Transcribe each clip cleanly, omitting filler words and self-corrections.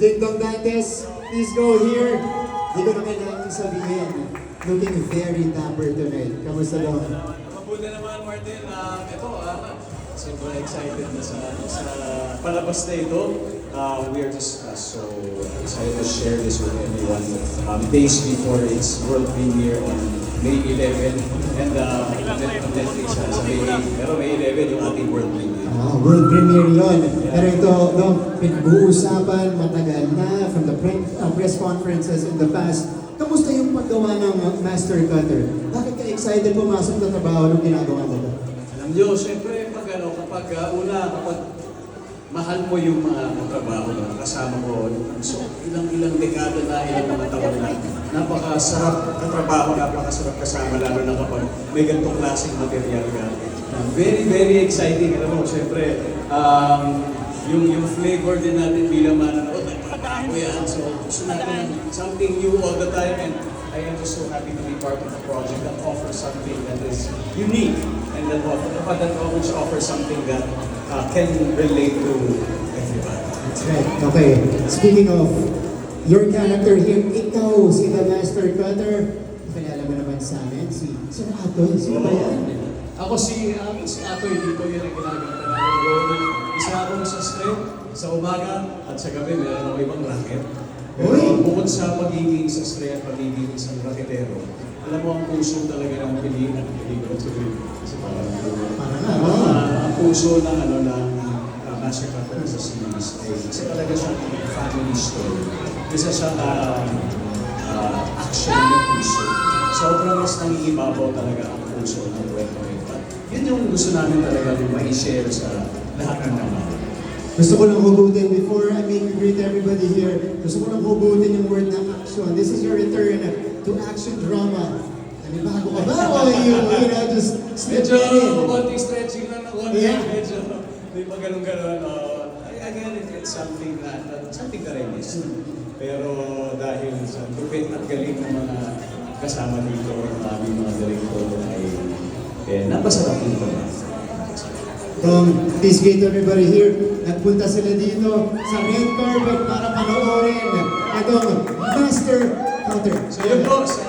Ding Dong Dantes, please go here. Di ko na kailangan sabihin. Looking very dapper tonight. Kamusta daw? Mabuti naman, Martin. Ito, super excited na sa palabas na ito. We are just so excited to share this with everyone. Days before its world premiere on May 11 and Netflix sa May 8. Pero May 11 yung ating world premiere. World premiere yun. Pero ito, pinag-uusapan matagal na from the press conferences in the past. Kamusta yung paggawa ng Master Cutter? Bakit ka excited pumasok na trabaho nung ginagawa mo ito? Alam nyo, syempre, kapag mahal mo yung mga katrabaho na kasama ko, so ilang dekada na, ilang mga taon na, napakasarap katrabaho, napakasarap kasama, lalo na kapag may ganitong klaseng material ka. Very, very exciting. Alam mo, syempre, yung flavor din natin bilang manonood, nagpapagawa yan. So, gusto natin something new all the time. And I am just so happy to be part of a project that offers something that is unique and that also offers something that can relate to everybody. That's right. Okay. Speaking of your character here, ikaw, si The Master Cutter. Kilala mo naman sa amin, si Atoy. Sino ba yan? Ako si Atoy dito, yun ang ginagawa namin. Isa ako sa strength, sa umaga at sa gabi, meron ako ibang racket. Pero bukod sa pagiging sa strength, pagiging isang raketero, alam mo ang puso talaga ng pelikula to rin. Kasi ang puso ng Master Cutter sa series ay kasi talaga siyang family story. Isa siyang action ng puso. Sobrang mas nangiibabaw talaga ang puso ng kwento nito. Yun yung gusto namin talaga ma-share sa lahat ng mga. Gusto ko lang hugutin before I greet everybody here. Gusto ko lang hugutin yung word na action. This is your return to action drama. Bago ka ba? O just slip medyo in? konting stretching lang na konti. Yeah. Medyo may magalong-galong. Again, it's something ka rin is. Pero dahil sa lupit at galing ng mga kasama dito, ang aming mga director ay napasarap dito na. Please greet everybody here. Nagpunta sila dito sa red carpet para panoorin itong Master Cutter. So yun po, sa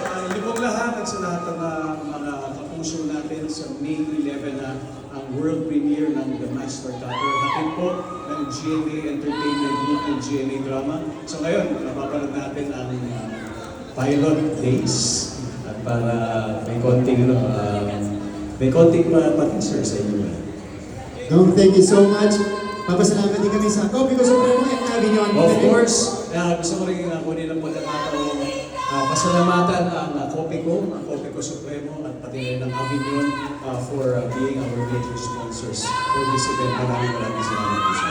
lahat at sa lahat ng mga kapuso natin sa May 11 na ang world premiere ng The Master Cutter. Hatid po ng GMA Entertainment Group ng GMA Drama. So ngayon, napapanood natin ang pilot days at para may konting pa-teaser sa inyo. Thank you so much. Papasalamat din kami sa Copico Supremo and Avignon. Of course, gusto ko rin kunin ang pagkakataong pasalamatan ang Copico Supremo at pati rin ang Avignon for being our major sponsors for this event. Maraming salamat po sa